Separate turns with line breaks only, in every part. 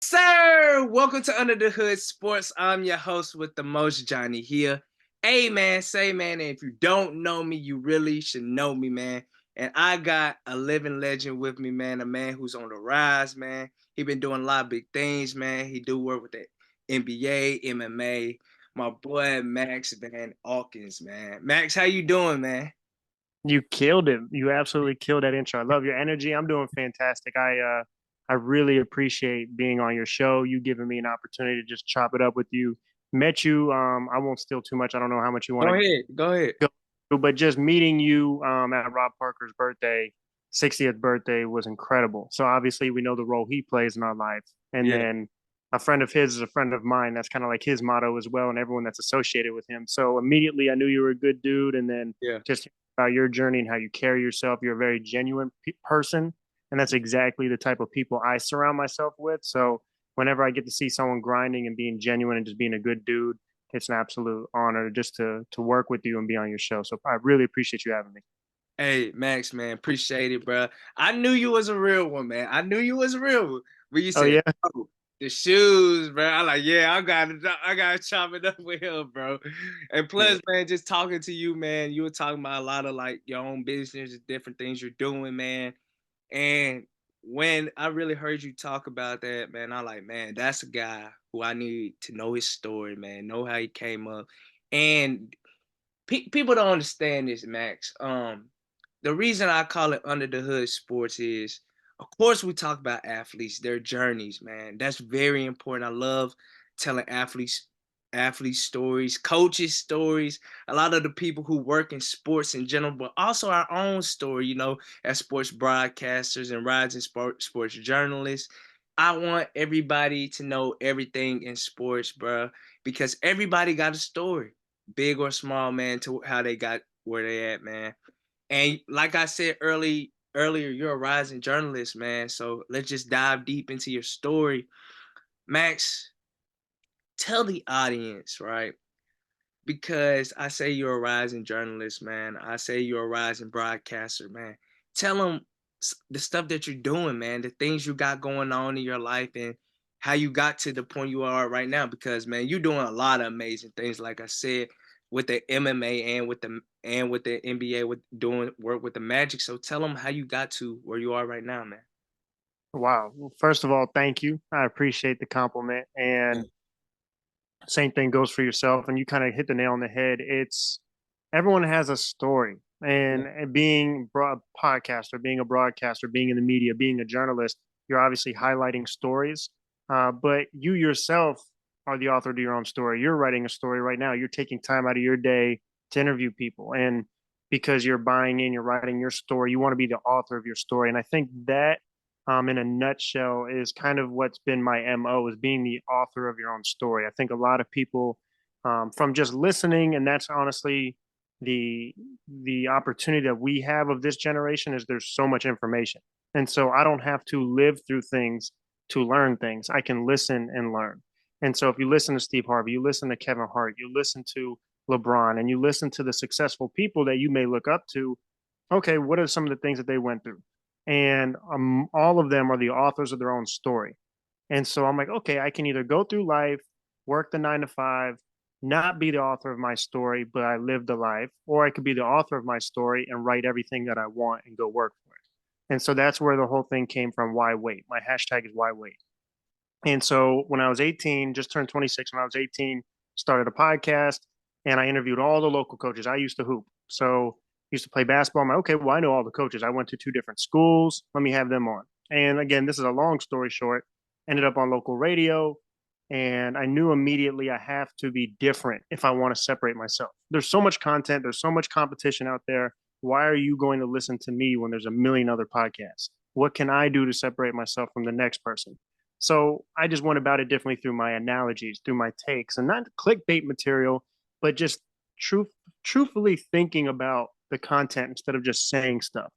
Sir, welcome to Under the Hood Sports. I'm your host with the most, Johnny here. Hey man, if you don't know me, you really should know me, man. And I got a living legend with me, man. A man who's on the rise, man. He been doing a lot of big things, man. He do work with the NBA, MMA. My boy Max Van Aukens, man. Max, how you doing, man?
You killed it. You absolutely killed that intro. I love your energy. I'm doing fantastic. I really appreciate being on your show. You giving me an opportunity to just chop it up with you. Met you. I won't steal too much. I don't know how much you want
Go
to
ahead, go ahead.
go through, but just meeting you at Rob Parker's birthday, 60th birthday, was incredible. So obviously we know the role he plays in our life, and
Yeah.
then a friend of his is a friend of mine. That's kind of like his motto as well, and everyone that's associated with him. So immediately I knew you were a good dude, and then
Yeah.
just about your journey and how you carry yourself. You're a very genuine person, and that's exactly the type of people I surround myself with. So whenever I get to see someone grinding and being genuine and just being a good dude, it's an absolute honor just to work with you and be on your show. So I really appreciate you having me.
Hey, Max, man, appreciate it, bro. I knew you was a real one, man. I knew you was a real one. When you
Oh
said,
yeah,
"Oh, the shoes, bro," I like, yeah, I gotta chop it up with him, bro. And
yeah.
plus, man, just talking to you, man, you were talking about a lot of like your own business, different things you're doing, man. And when I really heard you talk about that, man, I like, man, that's a guy who I need to know his story, man, know how he came up, and people don't understand this, Max. The reason I call it under the hood sports is, of course, we talk about athletes, their journeys, man. That's very important. I love telling athletes stories, coaches stories, a lot of the people who work in sports in general, but also our own story, as sports broadcasters and rising sports journalists. I want everybody to know everything in sports, bro, because everybody got a story, big or small, man, to how they got where they at, man. And like I said earlier, you're a rising journalist, man. So let's just dive deep into your story. Max, tell the audience, right? Because I say you're a rising journalist, man. I say you're a rising broadcaster, man. Tell them the stuff that you're doing, man, the things you got going on in your life and how you got to the point you are right now. Because man, you're doing a lot of amazing things, like I said, with the MMA and with the NBA, with doing work with the Magic. So tell them how you got to where you are right now, man.
Wow. Well, first of all, thank you. I appreciate the compliment. And same thing goes for yourself. And you kind of hit the nail on the head. It's everyone has a story. And being a podcaster, being a broadcaster, being in the media, being a journalist, you're obviously highlighting stories. But you yourself are the author to your own story. You're writing a story right now. You're taking time out of your day to interview people. And because you're buying in, you're writing your story, you want to be the author of your story. And I think that in a nutshell is kind of what's been my MO is being the author of your own story. I think a lot of people from just listening, and that's honestly the the opportunity that we have of this generation is there's so much information. And so I don't have to live through things to learn things. I can listen and learn. And so if you listen to Steve Harvey, you listen to Kevin Hart, you listen to LeBron, and you listen to the successful people that you may look up to, okay, what are some of the things that they went through? And all of them are the authors of their own story. And so I'm like, okay, I can either go through life, work the 9 to 5, not be the author of my story, but I lived the life, or I could be the author of my story and write everything that I want and go work for it. And so that's where the whole thing came from. Why wait? My hashtag is why wait. And so when I was 18, just turned 26, when I was 18, started a podcast and I interviewed all the local coaches. I used to hoop. So used to play basketball. I'm like, okay, well, I know all the coaches. I went to 2 different schools. Let me have them on. And again, this is a long story short. Ended up on local radio. And I knew immediately I have to be different if I want to separate myself. There's so much content, there's so much competition out there. Why are you going to listen to me when there's a million other podcasts? What can I do to separate myself from the next person? So I just went about it differently through my analogies, through my takes, and not clickbait material, but just truth, truthfully thinking about the content instead of just saying stuff.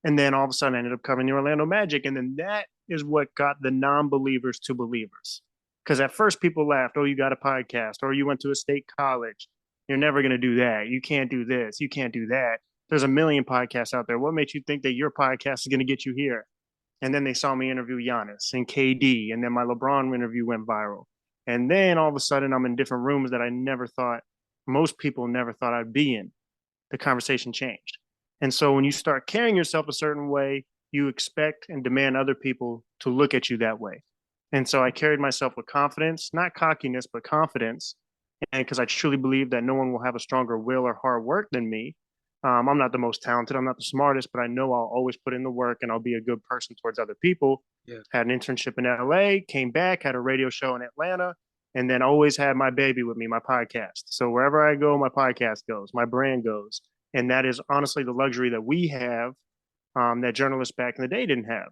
And then all of a sudden, I ended up covering the Orlando Magic, and then that is what got the non-believers to believers. Because at first, people laughed, "Oh, you got a podcast, or you went to a state college. You're never going to do that. You can't do this. You can't do that. There's a million podcasts out there. What makes you think that your podcast is going to get you here?" And then they saw me interview Giannis and KD, and then my LeBron interview went viral. And then all of a sudden, I'm in different rooms that I never thought, most people never thought I'd be in. The conversation changed. And so when you start carrying yourself a certain way, you expect and demand other people to look at you that way. And so I carried myself with confidence, not cockiness, but confidence. And because I truly believe that no one will have a stronger will or hard work than me. I'm not the most talented, I'm not the smartest, but I know I'll always put in the work and I'll be a good person towards other people.
Yeah.
Had an internship in LA, came back, had a radio show in Atlanta, and then always had my baby with me, my podcast. So wherever I go, my podcast goes, my brand goes. And that is honestly the luxury that we have, that journalists back in the day didn't have.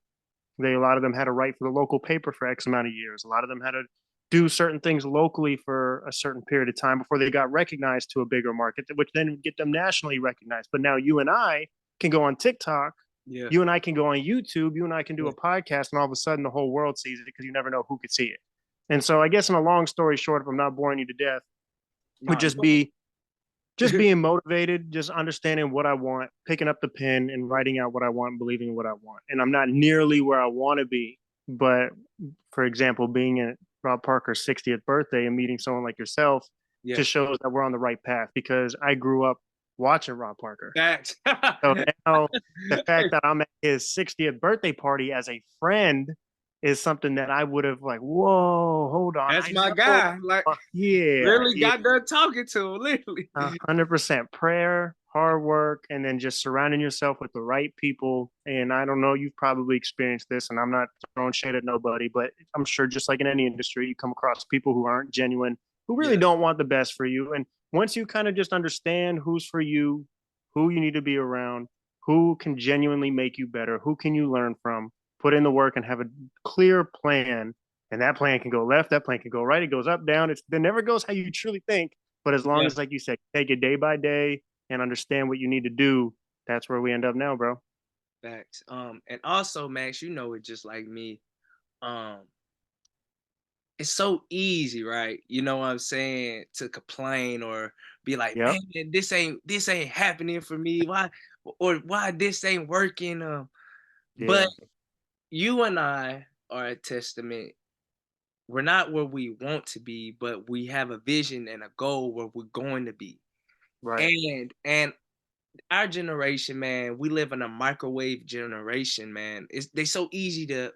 A lot of them had to write for the local paper for X amount of years. A lot of them had to do certain things locally for a certain period of time before they got recognized to a bigger market, which then get them nationally recognized. But now you and I can go on TikTok,
Yeah.
you and I can go on YouTube, you and I can do
Yeah.
a podcast, and all of a sudden the whole world sees it because you never know who could see it. And so I guess in a long story short, if I'm not boring you to death, would
No,
just being motivated, just understanding what I want, picking up the pen and writing out what I want, believing in what I want. And I'm not nearly where I want to be, but for example, being at Rob Parker's 60th birthday and meeting someone like yourself
yeah.
just shows that we're on the right path because I grew up watching Rob Parker.
Facts.
So now the fact that I'm at his 60th birthday party as a friend is something that I would have like, whoa, hold on.
That's
I
my
know.
guy. Like,
Yeah,
really
yeah.
got done talking to him, literally.
100% prayer, hard work, and then just surrounding yourself with the right people. And I don't know, you've probably experienced this, and I'm not throwing shade at nobody, but I'm sure just like in any industry, you come across people who aren't genuine, who really
Yeah.
don't want the best for you. And once you kind of just understand who's for you, who you need to be around, who can genuinely make you better, who can you learn from, put in the work and have a clear plan. And that plan can go left, that plan can go right, it goes up, down. It never goes how you truly think. But as long
Yeah.
as, like you said, take it day by day and understand what you need to do, that's where we end up now, bro.
Facts. And also, Max, you know it just like me. Um, it's so easy, right? You know what I'm saying, to complain or be like,
Yep.
man, this ain't happening for me. Why or why this ain't working? But
Yeah.
you and I are a testament. We're not where we want to be, but we have a vision and a goal where we're going to be.
Right.
And our generation, man, we live in a microwave generation, man. They so easy to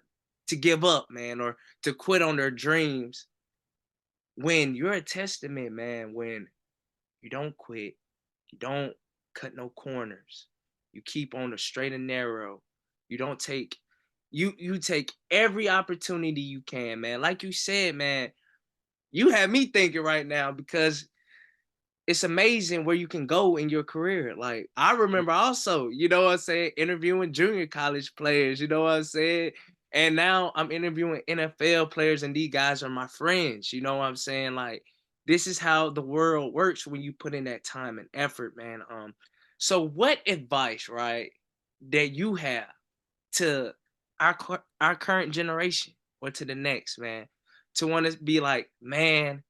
give up, man, or to quit on their dreams. When you're a testament, man, when you don't quit, you don't cut no corners, you keep on the straight and narrow, you don't take you take every opportunity you can, man. Like you said, man, you have me thinking right now because it's amazing where you can go in your career. Like I remember also, you know what I'm saying, interviewing junior college players, you know what I'm saying? And now I'm interviewing NFL players and these guys are my friends, you know what I'm saying? Like this is how the world works when you put in that time and effort, man. So what advice, right, that you have to our current generation or to the next, man, to want to be like, man,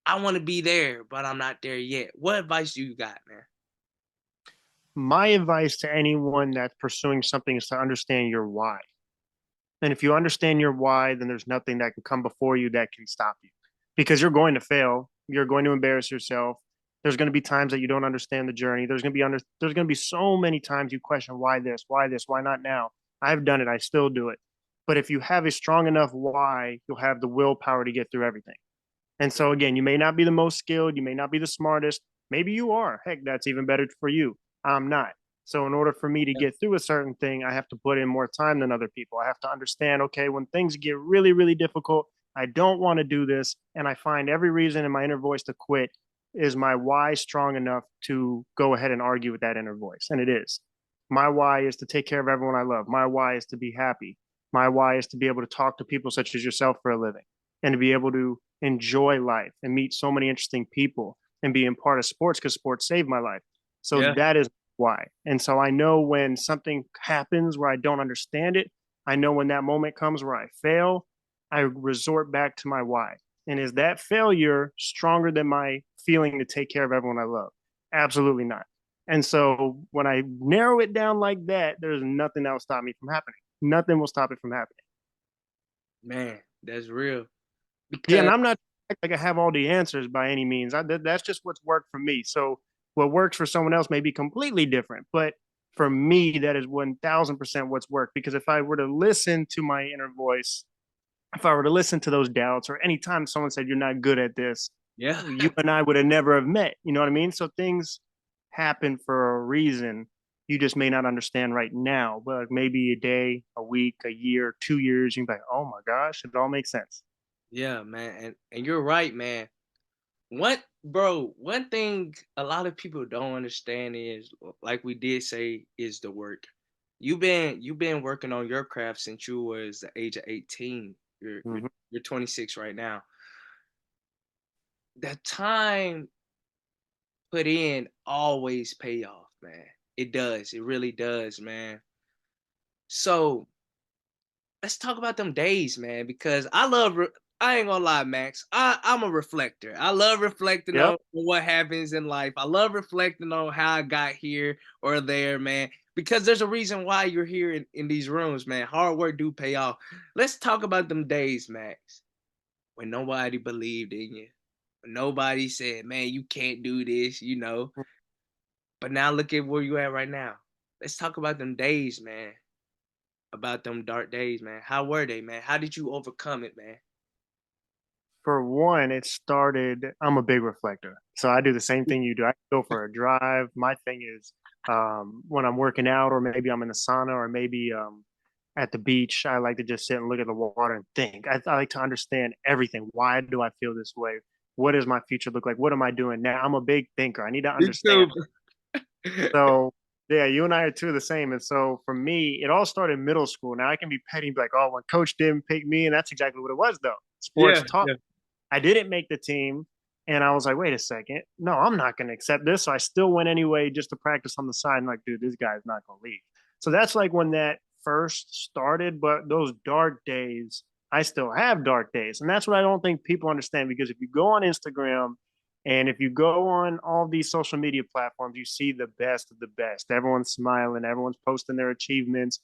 I want to be there, but I'm not there yet. What advice do you got, man?
My advice to anyone that's pursuing something is to understand your why. And if you understand your why, then there's nothing that can come before you that can stop you because you're going to fail. You're going to embarrass yourself. There's going to be times that you don't understand the journey. There's going to be so many times you question why this, why not now? I've done it. I still do it. But if you have a strong enough why, you'll have the willpower to get through everything. And so again, you may not be the most skilled, you may not be the smartest. Maybe you are. Heck, that's even better for you. I'm not. So in order for me to
Yeah,
get through a certain thing, I have to put in more time than other people. I have to understand, okay, when things get really, really difficult, I don't want to do this. And I find every reason in my inner voice to quit. Is my why strong enough to go ahead and argue with that inner voice? And it is. My why is to take care of everyone I love. My why is to be happy. My why is to be able to talk to people such as yourself for a living and to be able to enjoy life and meet so many interesting people and being part of sports because sports saved my life. So
yeah,
that is why. And so I know when something happens where I don't understand it, I know when that moment comes where I fail, I resort back to my why. And is that failure stronger than my feeling to take care of everyone I love? Absolutely not. And so when I narrow it down like that, there's nothing that will stop me from happening. nothing will stop it from happening.
Man, that's real.
Yeah, and
Because
I'm not like I have all the answers by any means. That's just what's worked for me. So what works for someone else may be completely different, but for me, that is 1000% what's worked. Because if I were to listen to my inner voice, if I were to listen to those doubts, or anytime someone said you're not good at this,
yeah,
you and I would have never have met. You know what I mean? So things happen for a reason. You just may not understand right now, but like maybe a day, a week, a year, 2 years, you can be like, oh my gosh, it all makes sense.
yeah, man, and you're right, man. One thing a lot of people don't understand is, like we did say, is the work. You've been working on your craft since you was the age of 18. You're you're
Mm-hmm.
you're 26 right now. The time put in always pay off, man. It does. It really does, man. So let's talk about them days, man, because I ain't gonna lie, Max. I'm a reflector. I love reflecting
Yep.
on what happens in life. I love reflecting on how I got here or there, man. Because there's a reason why you're here in these rooms, man. Hard work do pay off. Let's talk about them days, Max, when nobody believed in you. When nobody said, man, you can't do this. But now look at where you at right now. Let's talk about them days, man. About them dark days, man. How were they, man? How did you overcome it, man?
For one, it started. I'm a big reflector, so I do the same thing you do. I go for a drive. My thing is when I'm working out, or maybe I'm in the sauna, or maybe at the beach. I like to just sit and look at the water and think. I like to understand everything. Why do I feel this way? What does my future look like? What am I doing now? I'm a big thinker. I need to
Me too.
understand. So yeah, you and I are two of the same. And so for me, it all started in middle school. Now I can be petty, and be like, oh, when coach didn't pick me, and that's exactly what it was though.
Yeah,
Sports taught.
yeah,
I didn't make the team. And I was like, wait a second. No, I'm not going to accept this. So I still went anyway just to practice on the side. And like, dude, this guy's not going to leave. So that's like when that first started. But those dark days, I still have dark days. And that's what I don't think people understand. Because if you go on Instagram and if you go on all these social media platforms, you see the best of the best. Everyone's smiling, everyone's posting their achievements.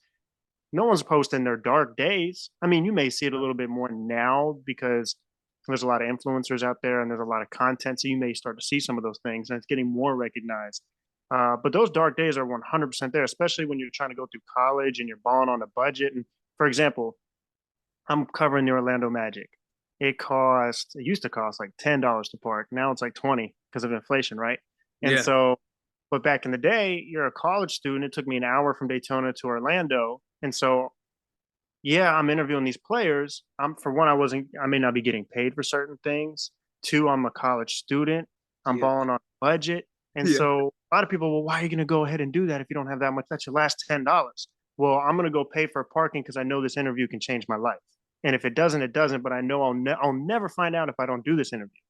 No one's posting their dark days. I mean, you may see it a little bit more now because there's a lot of influencers out there and there's a lot of content. So you may start to see some of those things and it's getting more recognized. But those dark days are 100% there, especially when you're trying to go through college and you're balling on a budget. And for example, I'm covering the Orlando Magic. It used to cost like $10 to park. Now it's like 20 because of inflation, right? And
yeah,
so, but back in the day, you're a college student. It took me an hour from Daytona to Orlando. And so yeah, I'm interviewing these players. For one, I may not be getting paid for certain things. Two, I'm a college student. I'm
yeah,
balling on a budget. And
yeah,
so a lot of people, well, why are you going to go ahead and do that if you don't have that much? That's your last $10. Well, I'm going to go pay for parking because I know this interview can change my life. And if it doesn't, it doesn't. But I know I'll never find out if I don't do this interview.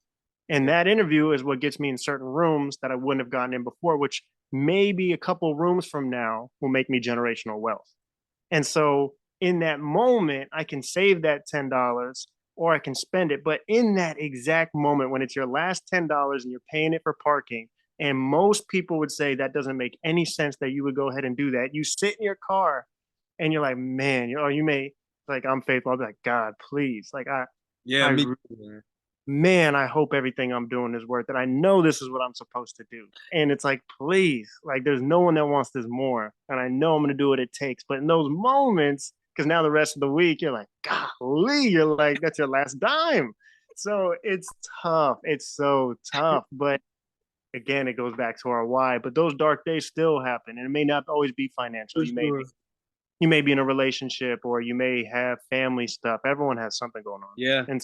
And
yeah,
that interview is what gets me in certain rooms that I wouldn't have gotten in before, which maybe a couple rooms from now will make me generational wealth. And so in that moment, I can save that $10 or I can spend it. But in that exact moment, when it's your last $10 and you're paying it for parking, and most people would say that doesn't make any sense that you would go ahead and do that. You sit in your car and you're like, man, you may like I'm faithful. I'll be like, God, please. Like
yeah.
I
Me too, man.
man, I hope everything I'm doing is worth it. I know this is what I'm supposed to do. And it's like, please, like there's no one that wants this more. And I know I'm gonna do what it takes. But in those moments, because now the rest of the week, you're like, golly, you're like, that's your last dime. So it's tough. It's so tough. But again, it goes back to our why. But those dark days still happen. And it may not always be financial.
For sure.
You may be in a relationship or you may have family stuff. Everyone has something going on.
Yeah,
And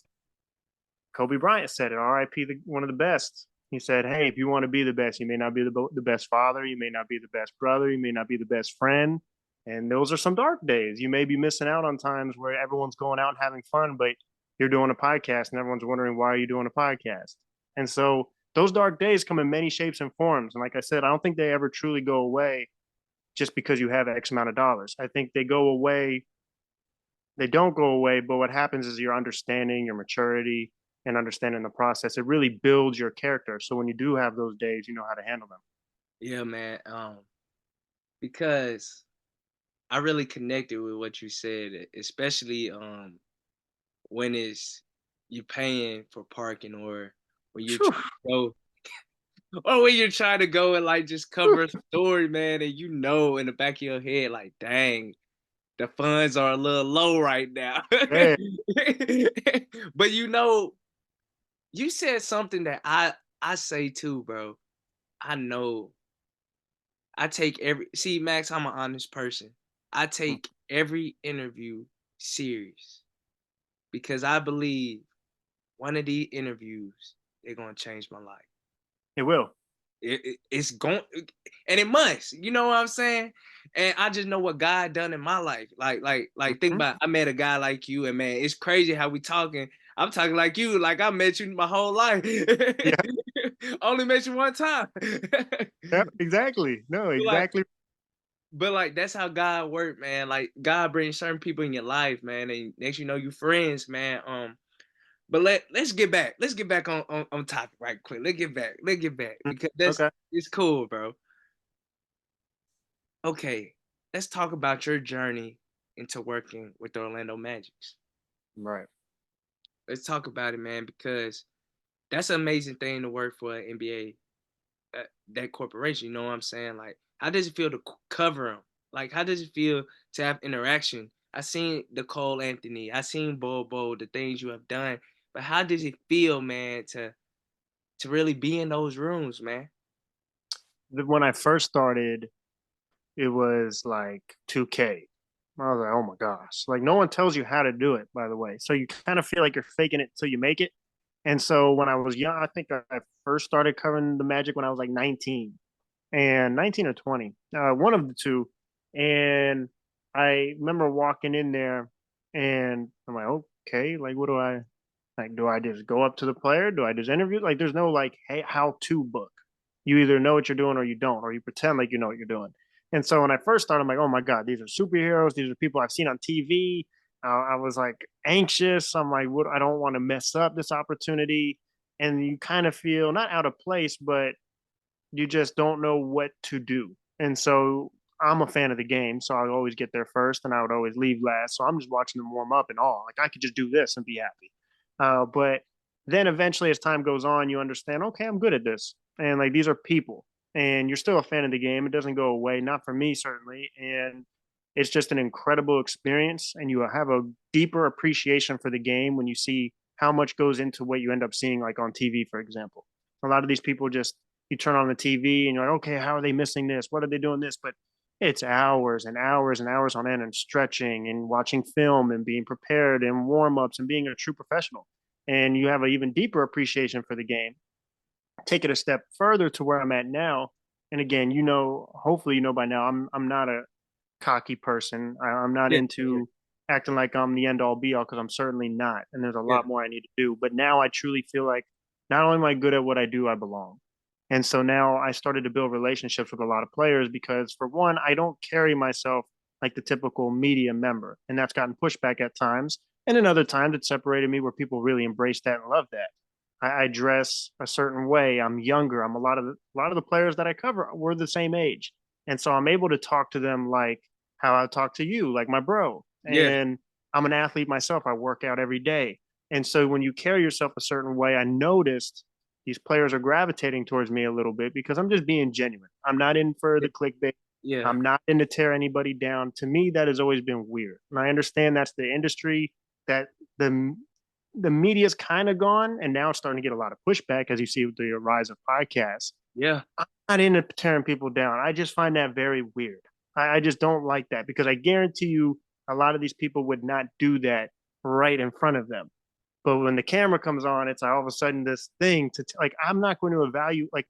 Kobe Bryant said it. R.I.P. One of the best. He said, "Hey, if you want to be the best, you may not be the best father, you may not be the best brother, you may not be the best friend, and those are some dark days. You may be missing out on times where everyone's going out and having fun, but you're doing a podcast, and everyone's wondering why are you doing a podcast. And so those dark days come in many shapes and forms. And like I said, I don't think they ever truly go away just because you have X amount of dollars. I think they go away they don't go away, but what happens is your understanding, your maturity, and understanding the process. It really builds your character. So when you do have those days, you know how to handle them.
yeah, man. Because I really connected with what you said, especially when it's you paying for parking or when you're
Phew,
trying to go or when you're trying to go and like just
phew,
cover a story, man, and you know in the back of your head, like, dang, the funds are a little low right now.
man.
But you know, you said something that I say too, bro. I know I take every see Max, I'm an honest person. I take every interview serious because I believe one of these interviews they're gonna change my life.
It will.
It's going and it must, you know what I'm saying? And I just know what God done in my life. Like think
Mhm.
about I met a guy like you, and man, it's crazy how we talking. I'm talking like you, like I met you my whole life.
Yeah,
Only met you one time.
yeah, exactly. No,
like
exactly.
but like that's how God work, man. Like God brings certain people in your life, man, and next you know you friends, man. But let's get back. Let's get back on topic right quick. Let's get back. Let's get back
Mm,
because that's
okay.
it's cool, bro. Okay, let's talk about your journey into working with the Orlando Magics.
Right.
Let's talk about it, man, because that's an amazing thing to work for an NBA, that corporation. You know what I'm saying? Like, how does it feel to cover them? Like, how does it feel to have interaction? I seen the Cole Anthony, I seen Bobo, the things you have done, but how does it feel, man, to really be in those rooms, man?
When I first started, it was like 2K. I was like, oh my gosh. Like, no one tells you how to do it, by the way. So you kind of feel like you're faking it till you make it. And so when I was young, I think I first started covering the Magic when I was like 19 and 19 or 20, one of the two. And I remember walking in there and I'm like, okay, like, what do I like? Do I just go up to the player? Do I just interview? Like, there's no like, hey, how to book. You either know what you're doing or you don't, or you pretend like you know what you're doing. And so when I first started, I'm like, oh my God, these are superheroes. These are people I've seen on TV. I was like anxious. I'm like, what? I don't want to mess up this opportunity. And you kind of feel not out of place, but you just don't know what to do. And so I'm a fan of the game, so I would always get there first, and I would always leave last. So I'm just watching them warm up and all. Like I could just do this and be happy. But then eventually, as time goes on, you understand. Okay, I'm good at this, and like these are people, and you're still a fan of the game. It doesn't go away, not for me certainly, and it's just an incredible experience, and you have a deeper appreciation for the game when you see how much goes into what you end up seeing, like on TV, for example. A lot of these people just you turn on the TV and you're like, okay, how are they missing this? What are they doing this? But it's hours and hours and hours on end and stretching and watching film and being prepared and warm ups and being a true professional. And you have an even deeper appreciation for the game. Take it a step further to where I'm at now. And again, you know, hopefully you know by now, I'm not a cocky person. I'm not
Yeah, yeah,
into acting like I'm the end all be all because I'm certainly not. And there's a
yeah.
lot more I need to do. But now I truly feel like not only am I good at what I do, I belong. And so now I started to build relationships with a lot of players because, for one, I don't carry myself like the typical media member. And that's gotten pushback at times. And then other times it separated me where people really embrace that and love that. I dress a certain way. I'm younger. I'm a lot of the players that I cover were the same age. And so I'm able to talk to them like how I talk to you, like my bro.
Yeah.
And I'm an athlete myself. I work out every day. And so when you carry yourself a certain way, I noticed these players are gravitating towards me a little bit because I'm just being genuine. I'm not in for the clickbait.
Yeah.
I'm not in to tear anybody down. To me, that has always been weird. And I understand that's the industry that the the media's kind of gone, and now it's starting to get a lot of pushback as you see with the rise of podcasts.
Yeah.
I'm not into tearing people down. I just find that very weird. I just don't like that because I guarantee you a lot of these people would not do that right in front of them. But when the camera comes on, it's all of a sudden this thing like, I'm not going to evaluate. Like,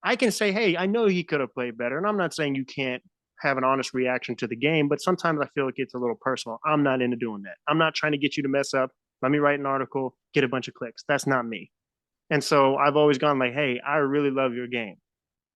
I can say, hey, I know he could have played better. And I'm not saying you can't have an honest reaction to the game, but sometimes I feel it gets a little personal. I'm not into doing that. I'm not trying to get you to mess up. Let me write an article, get a bunch of clicks. That's not me. And so I've always gone like, hey, I really love your game.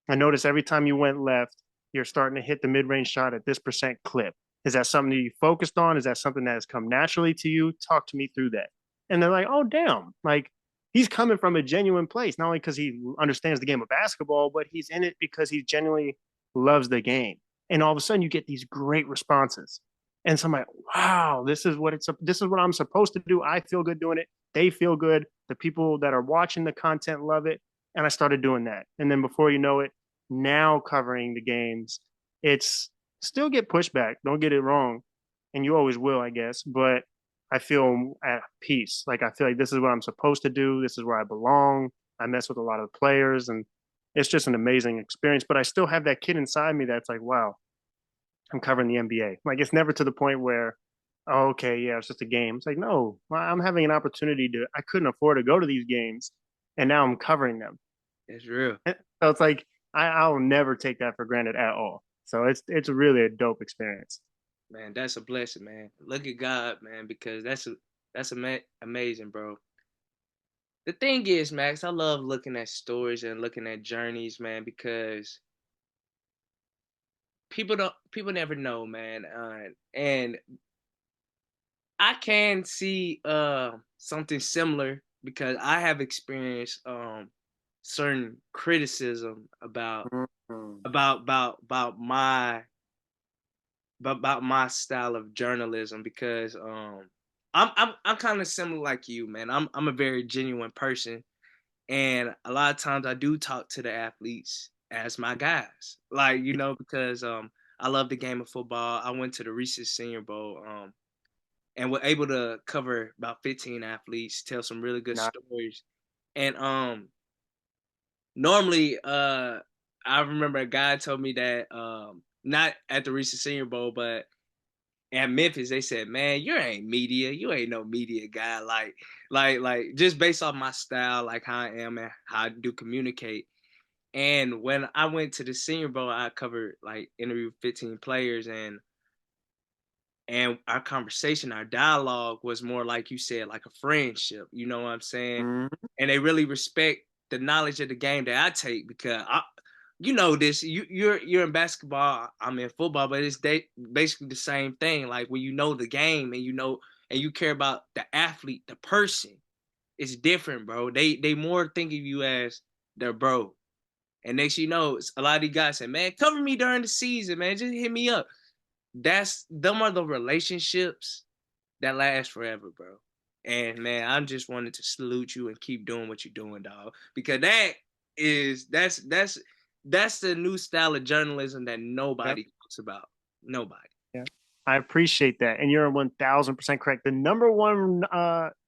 I notice every time you went left, you're starting to hit the mid range shot at this percent clip. Is that something that you focused on? Is that something that has come naturally to you? Talk to me through that. And they're like, oh, damn. Like, he's coming from a genuine place, not only because he understands the game of basketball, but he's in it because he genuinely loves the game. And all of a sudden you get these great responses. And so I'm like, wow, this is what I'm supposed to do. I feel good doing it. They feel good. The people that are watching the content love it. And I started doing that. And then before you know it, now covering the games, it's still get pushback. Don't get it wrong. And you always will, I guess. But I feel at peace. Like I feel like this is what I'm supposed to do. This is where I belong. I mess with a lot of the players, and it's just an amazing experience. But I still have that kid inside me that's like, wow, I'm covering the NBA. Like it's never to the point where, oh, okay, yeah, it's just a game. It's like, no, I'm having an opportunity to, I couldn't afford to go to these games, and now I'm covering them.
It's real.
So it's like, I'll never take that for granted at all. So it's really a dope experience.
Man, that's a blessing, man. Look at God, man, because amazing, bro. The thing is, Max, I love looking at stories and looking at journeys, man, because people never know, man. And I can see something similar because I have experienced certain criticism
Mhm.
about my style of journalism because I'm kind of similar like you, man. I'm a very genuine person, and a lot of times I do talk to the athletes as my guys, like because I love the game of football. I went to the recent Senior Bowl, and we're able to cover about 15 athletes, tell some really good
Nah,
stories, and normally I remember a guy told me that not at the recent Senior Bowl, but at Memphis, they said, "Man, you ain't media. You ain't no media guy. Like, just based off my style, like how I am and how I do communicate." And when I went to the Senior Bowl, I covered like interviewed 15 players, and our conversation, our dialogue was more like you said, like a friendship. You know what I'm saying?
mhm.
And they really respect the knowledge of the game that I take because you know this. You're in basketball. I'm in football, but it's basically the same thing. Like when you know the game and you care about the athlete, the person, it's different, bro. They more think of you as their bro. And next you know, a lot of these guys say, "Man, cover me during the season, man. Just hit me up." Them are the relationships that last forever, bro. And man, I just wanted to salute you and keep doing what you're doing, dog. Because that's the new style of journalism that
Yep.
nobody talks about. Nobody.
Yeah. I appreciate that. And you're 1000% correct. The number one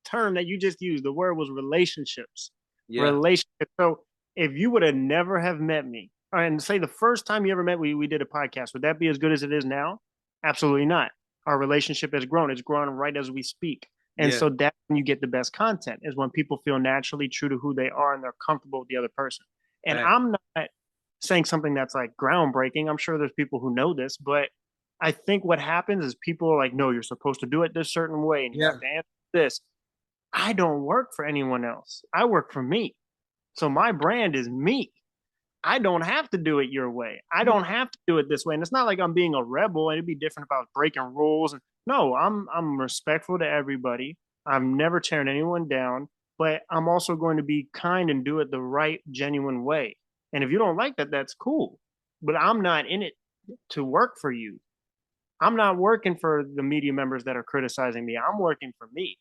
term that you just used, the word was relationships.
Yeah.
Relationships. So if you would have never have met me, and say the first time you ever met, we did a podcast, would that be as good as it is now? Absolutely not. Our relationship has grown. It's grown right as we speak. And
Yeah.
so that's when you get the best content is when people feel naturally true to who they are and they're comfortable with the other person. And
Fact.
I'm not saying something that's like groundbreaking. I'm sure there's people who know this, but I think what happens is people are like, no, you're supposed to do it this certain way and you have
Yeah.
to answer this. I don't work for anyone else. I work for me. So my brand is me. I don't have to do it your way. I don't have to do it this way. And it's not like I'm being a rebel and it'd be different if I was breaking rules. And no, I'm respectful to everybody. I'm never tearing anyone down, but I'm also going to be kind and do it the right, genuine way. And if you don't like that, that's cool. But I'm not in it to work for you. I'm not working for the media members that are criticizing me. I'm working for me.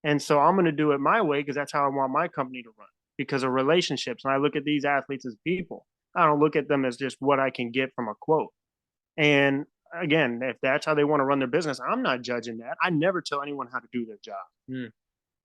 And so I'm going to do it my way because that's how I want my company to run because of relationships. And I look at these athletes as people. I don't look at them as just what I can get from a quote. And again, if that's how they want to run their business, I'm not judging that. I never tell anyone how to do their job.
Mm.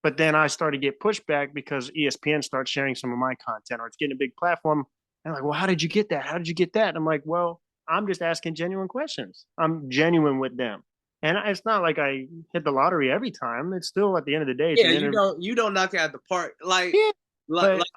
But then I started to get pushback because ESPN starts sharing some of my content or it's getting a big platform. And I'm like, well, how did you get that? How did you get that? And I'm like, well, I'm just asking genuine questions. I'm genuine with them. And it's not like I hit the lottery every time. It's still at the end of the day, it's
Yeah,
an
you
interview.
don't knock it out the park.
Yeah,
Like
but
like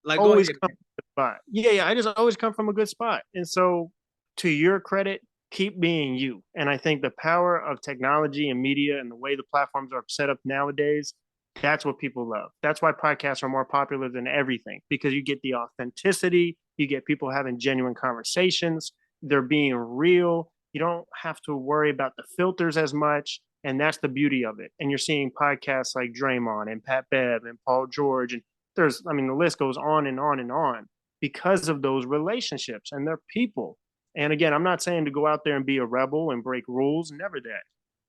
like go
always
ahead,
come
man.
from a good spot. Yeah, yeah. I just always come from a good spot. And so, to your credit, keep being you. And I think the power of technology and media and the way the platforms are set up nowadays, that's what people love. That's why podcasts are more popular than everything because you get the authenticity, you get people having genuine conversations, they're being real. You don't have to worry about the filters as much. And that's the beauty of it. And you're seeing podcasts like Draymond and Pat Bev and Paul George and I mean, the list goes on and on and on because of those relationships and they're people. And again, I'm not saying to go out there and be a rebel and break rules, never that.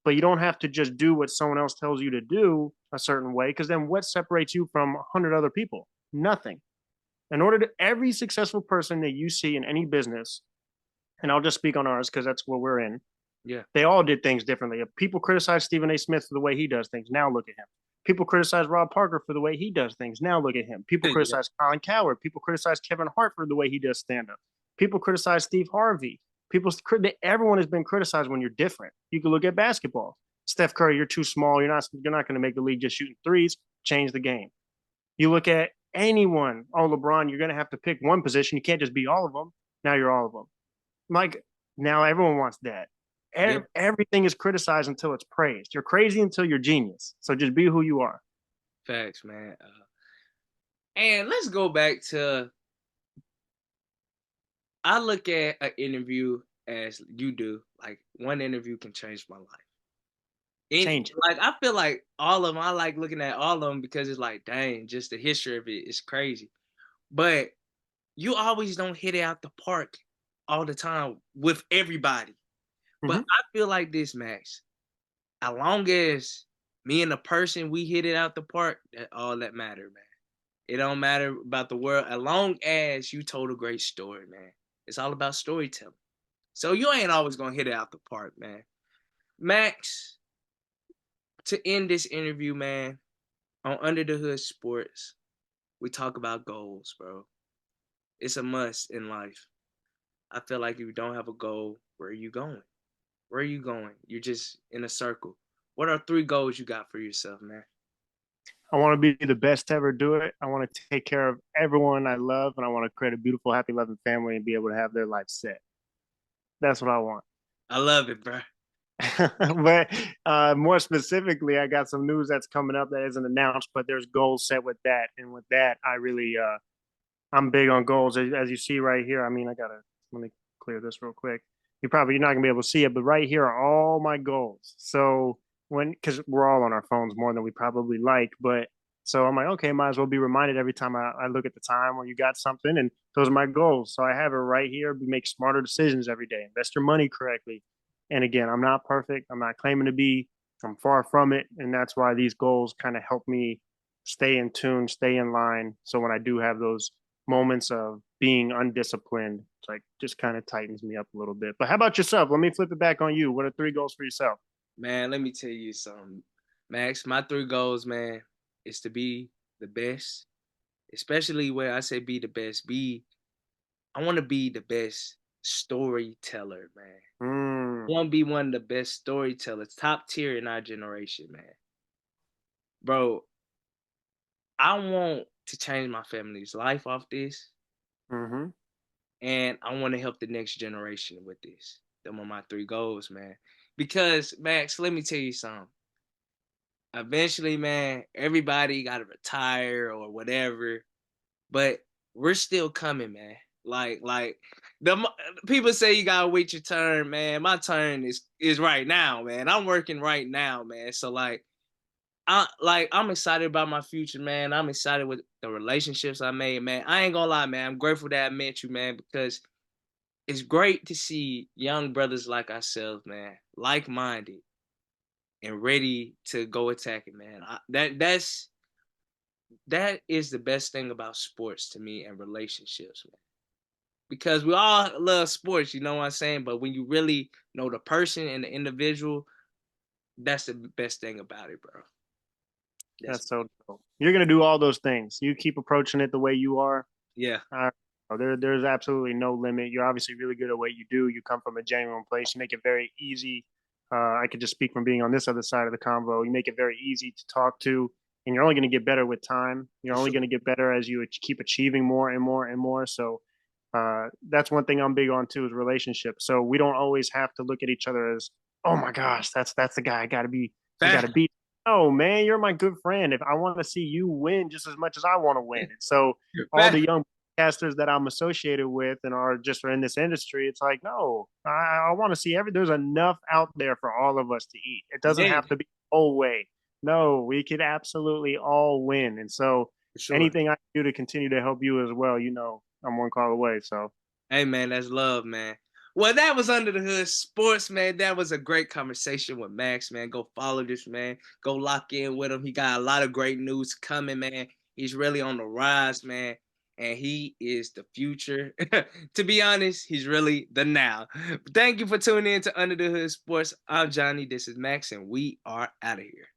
But you don't have to just do what someone else tells you to do a certain way, because then what separates you from 100 other people? Nothing. In order to, every successful person that you see in any business, and I'll just speak on ours because that's what we're in,
Yeah.
they all did things differently. If people criticize Stephen A. Smith for the way he does things, now look at him. People criticize Rob Parker for the way he does things. Now look at him. People
Yeah.
criticize Colin Coward. People criticize Kevin Hart for the way he does stand up. People criticize Steve Harvey. Everyone has been criticized when you're different. You can look at basketball. Steph Curry, you're too small. You're not going to make the league just shooting threes. Change the game. You look at anyone. Oh, LeBron, you're going to have to pick one position. You can't just be all of them. Now you're all of them. Like, now everyone wants that.
Yeah.
Everything is criticized until it's praised. You're crazy until you're genius. So just be who you are.
Facts, man. And let's go back to, I look at an interview as you do. Like, one interview can change my life.
Change it.
Like, I feel like all of them, I like looking at all of them because it's like, dang, just the history of it is crazy. But you always don't hit it out the park all the time with everybody. But
Mm-hmm.
I feel like this, Max. As long as me and the person we hit it out the park, that all that matter, man. It don't matter about the world. As long as you told a great story, man. It's all about storytelling. So you ain't always gonna hit it out the park, man. Max, to end this interview, man, on Under the Hood Sports, we talk about goals, bro. It's a must in life. I feel like if you don't have a goal, where are you going? Where are you going? You're just in a circle. What are 3 goals you got for yourself, man?
I want to be the best to ever do it. I want to take care of everyone I love, and I want to create a beautiful, happy, loving family and be able to have their life set. That's what I want.
I love it, bro.
But more specifically, I got some news that's coming up that isn't announced, but there's goals set with that. And with that, I'm big on goals. As you see right here, I mean, let me clear this real quick. You're not gonna be able to see it, but right here are all my goals. So because we're all on our phones more than we probably like, but so I'm like, okay, might as well be reminded every time I look at the time when you got something, and those are my goals. So I have it right here. Make smarter decisions every day. Invest your money correctly. And again, I'm not perfect. I'm not claiming to be. I'm far from it, and that's why these goals kind of help me stay in tune, stay in line. So when I do have those moments of being undisciplined, it's like just kind of tightens me up a little bit. But how about yourself? Let me flip it back on you. What are 3 goals for yourself?
Man, let me tell you something. Max, my 3 goals, man, is to be the best. Especially where I say be the best. I want to be the best storyteller, man.
Mm,
I want to be one of the best storytellers, top tier in our generation, man. Bro, I want to change my family's life off this,
mm-hmm.
and I want to help the next generation with this. Them are my 3 goals, man. Because, Max, let me tell you something. Eventually, man, everybody got to retire or whatever, but we're still coming, man. Like the people say you gotta wait your turn, man. My turn is right now, man. I'm working right now, man. So I'm excited about my future, man. I'm excited with the relationships I made, man. I ain't gonna lie, man. I'm grateful that I met you, man, because it's great to see young brothers like ourselves, man, like-minded and ready to go attack it, man. That is the best thing about sports to me and relationships, man. Because we all love sports, you know what I'm saying? But when you really know the person and the individual, that's the best thing about it, bro. That's
That's so dope. You're gonna do all those things. You keep approaching it the way you are.
yeah,
Uh, there's absolutely no limit. You're obviously really good at what you do. You come from a genuine place. You make it very easy. I could just speak from being on this other side of the convo. You make it very easy to talk to, and you're only going to get better with time. You're
for
only
sure.
going to get better as you keep achieving more and more and more. So that's one thing I'm big on too is relationships. So we don't always have to look at each other as, oh my gosh, that's the guy I got to
Fact.
beat. Oh man, you're my good friend. If I want to see you win just as much as I want to win, and so all the
Fact.
young casters that I'm associated with and are just in this industry, it's like, no, I want to see there's enough out there for all of us to eat. It doesn't
Yeah,
have to be the whole way. No, we could absolutely all win. And so
for sure.
anything I can do to continue to help you as well, I'm one call away. So
Hey man, that's love, man. Well, that was Under the Hood Sports, man. That was a great conversation with Max, man. Go follow this man. Go lock in with him. He got a lot of great news coming, man. He's really on the rise, man. And he is the future. To be honest, he's really the now. Thank you for tuning in to Under the Hood Sports. I'm Johnny. This is Max, and we are out of here.